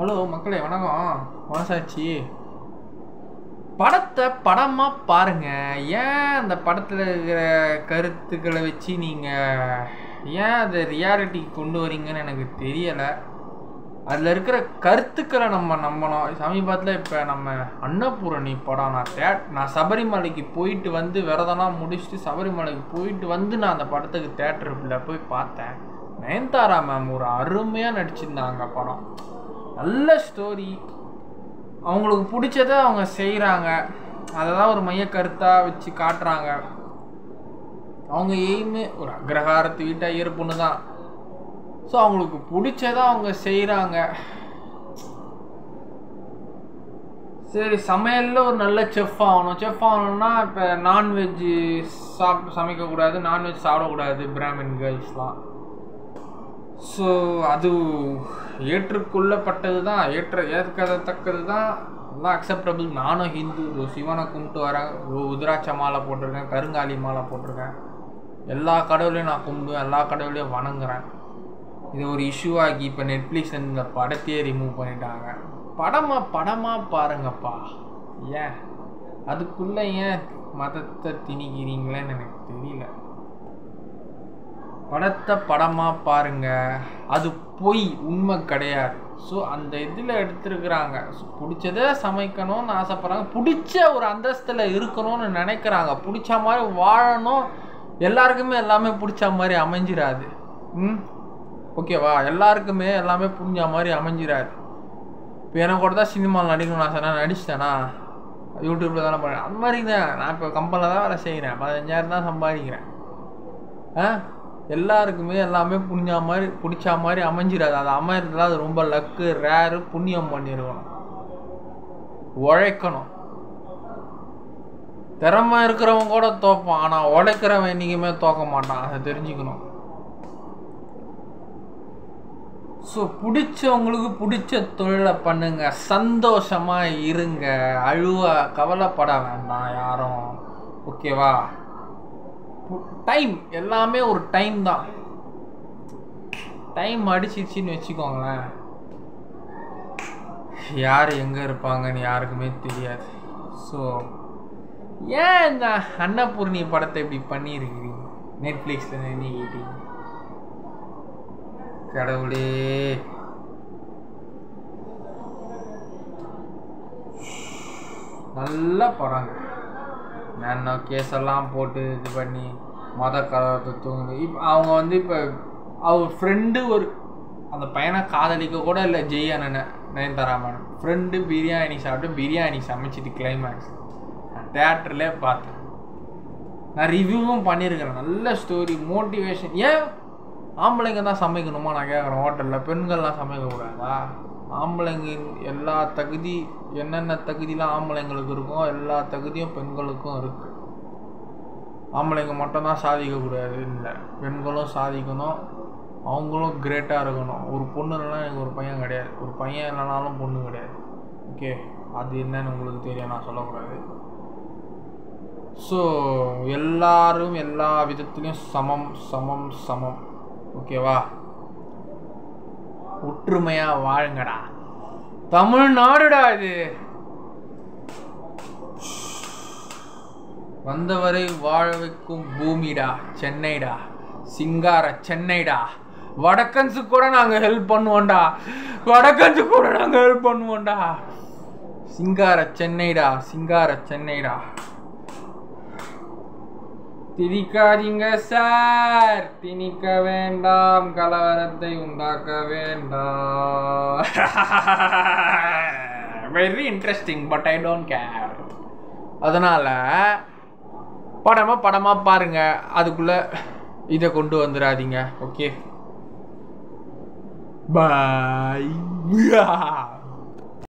Hello மக்களே, வணக்கம். மனசாட்சி படத்தை படமாக பாருங்க. ஏன் அந்த படத்தில் இருக்கிற கருத்துக்களை வச்சு நீங்கள் ஏன் அதை ரியாலிட்டிக்கு கொண்டு வரீங்கன்னு எனக்கு தெரியலை. அதில் இருக்கிற கருத்துக்களை நம்ம நம்பணும். சமீபத்தில் இப்போ நம்ம அன்னபூரணி படம் நான் சபரிமலைக்கு போயிட்டு வந்து விரதம்லாம் முடிச்சுட்டு சபரிமலைக்கு போயிட்டு வந்து நான் அந்த படத்துக்கு தேட்டருக்குள்ள போய் பார்த்தேன். நயன்தாரா மேம் ஒரு அருமையாக நடிச்சிருந்தாங்க. படம் நல்ல ஸ்டோரி, அவங்களுக்கு பிடிச்சதை அவங்க செய்கிறாங்க. அதை தான் ஒரு மைய கருத்தாக வச்சு காட்டுறாங்க. அவங்க எய்மே ஒரு அக்ரஹாரத்து வீட்டு ஐயர் பொண்ணு தான். ஸோ அவங்களுக்கு பிடிச்சதை அவங்க செய்கிறாங்க. சரி, சமையலில் ஒரு நல்ல செஃப் ஆகணும். செஃப் ஆகணும்னா இப்போ நான்வெஜ்ஜு சமைக்கக்கூடாது, நான்வெஜ் சாப்பிடக்கூடாது பிராமின் கேர்ள்ஸ்லாம். ஸோ அது ஏற்றுக்கொள்ளப்பட்டது தான், ஏற்கத்தக்கது தான், எல்லாம் அக்செப்டபிள். நானும் ஹிந்து, சிவனை கும்பிட்டு வரேன், உதிராட்ச மாலை போட்டிருக்கேன், கருங்காலி மாலை போட்டிருக்கேன். எல்லா கடவுளையும் நான் கும்பிடுவேன், எல்லா கடவுளையும் வணங்குறேன். இது ஒரு இஷ்யூ ஆகி இப்போ நெட்ஃப்ளிக்ஸ் இந்த படத்தையே ரிமூவ் பண்ணிட்டாங்க. படமாக பாருங்கப்பா. ஏன் அதுக்குள்ளே ஏன் மதத்தை திணிக்கிறீங்களேன்னு எனக்கு தெரியல. படத்தை படமாக பாருங்க, அது பொய், உண்மை கிடையாது. ஸோ அந்த இதில் எடுத்துருக்குறாங்க. ஸோ பிடிச்சதை சமைக்கணும்னு ஆசைப்பட்றாங்க, பிடிச்ச ஒரு அந்தஸ்தில் இருக்கணும்னு நினைக்கிறாங்க, பிடிச்ச மாதிரி வாழணும். எல்லாருக்குமே எல்லாமே பிடிச்ச மாதிரி அமைஞ்சிடாது. ஓகேவா? எல்லாருக்குமே எல்லாமே புரிஞ்ச மாதிரி அமைஞ்சிடாது. இப்போ எனக்கு கூட தான் சினிமாவில் நடிக்கணும்னு ஆசைனா நடிச்சிட்டேனா, யூடியூப்பில் தானே பண்ணுறேன். அது மாதிரி தான் நான் இப்போ கம்பெனியில் தான் வேலை செய்கிறேன், 15,000 தான் சம்பாதிக்கிறேன். எல்லாருக்குமே எல்லாமே பிடிச்ச மாதிரி அமைஞ்சிடாது. அது அமைகிறதுல அது ரொம்ப லக்கு, ரேரு, புண்ணியம் பண்ணியிருக்கணும், உழைக்கணும். திறமை இருக்கிறவங்க கூட தோப்பான், ஆனால் உழைக்கிறவன் என்றைக்குமே தோக்க மாட்டான். அதை தெரிஞ்சுக்கணும். ஸோ பிடிச்சவங்களுக்கு பிடிச்ச தொழிலை பண்ணுங்க, சந்தோஷமாக இருங்க, கவலைப்பட வேண்டாம் யாரும். ஓகேவா? டைம் எல்லாமே ஒரு டைம் தான். டைம் அடிச்சிச்சின்னு வச்சுக்கோங்களேன், யார் எங்கே இருப்பாங்கன்னு யாருக்குமே தெரியாது. ஸோ ஏன் இந்த அன்னபூர்ணி படத்தை இப்படி பண்ணியிருக்கிறீங்க நெட்ஃப்ளிக்ஸில் நினைக்கிட்டீங்க? கடவுளே, நல்ல படங்க. என்ன கேஸெல்லாம் போட்டு இது பண்ணி மத கலவரத்தை தூங்குது. இப்போ அவங்க வந்து இப்போ அவர் ஃப்ரெண்டு அந்த பையனை காதலிக்க கூட இல்லை, ஜெய் அண்ணனை, நயன்தாரா மேடம் ஃப்ரெண்டு பிரியாணி சாப்பிட்டு பிரியாணி சமைச்சிட்டு கிளைமேக்ஸ் நான் தேட்டர்லேயே பார்த்தேன். நான் ரிவ்யூவும் பண்ணியிருக்கிறேன். நல்ல ஸ்டோரி, மோட்டிவேஷன். ஏன் ஆம்பளைங்க தான் சமைக்கணுமா நான் கேட்குறேன்? ஹோட்டலில் பெண்கள்லாம் சமைக்கக்கூடாதா? ஆம்பளைங்க எல்லா தகுதி, என்னென்ன தகுதியெலாம் ஆம்பளைங்களுக்கு இருக்கும், எல்லா தகுதியும் பெண்களுக்கும் இருக்குது. ஆம்பளைங்க மட்டும்தான் சாதிக்கக்கூடாது இல்லை, பெண்களும் சாதிக்கணும், அவங்களும் கிரேட்டாக இருக்கணும். ஒரு பொண்ணு இல்லைனா எனக்கு ஒரு பையன் கிடையாது, ஒரு பையன் இல்லைனாலும் பொண்ணு கிடையாது. ஓகே, அது என்னன்னு உங்களுக்கு தெரியும், நான் சொல்லக்கூடாது. ஸோ எல்லாரும் எல்லா விதத்துலேயும் சமம் சமம் சமம். ஓகேவா? ஒற்றுமையா வாழுங்கடா. தமிழ்நாடுடா இது. வந்தவரை வாழ வைக்கும் பூமிடா சென்னைடா, சிங்கார சென்னைடா. வடக்கன்ஸு கூட நாங்க ஹெல்ப் பண்ணுவோம்டா, வடக்கன்ஸு கூட நாங்க ஹெல்ப் பண்ணுவோம்டா. சிங்கார சென்னைடா, சிங்கார சென்னைடா. திணிக்காதீங்க சார், திணிக்க வேண்டாம், கலவரத்தை உண்டாக்க வேண்டாம். Very interesting, but I don't care. அதனால படமா பாருங்க, அதுக்குள்ள இதை கொண்டு வந்துடாதீங்க. ஓகே, பாய்.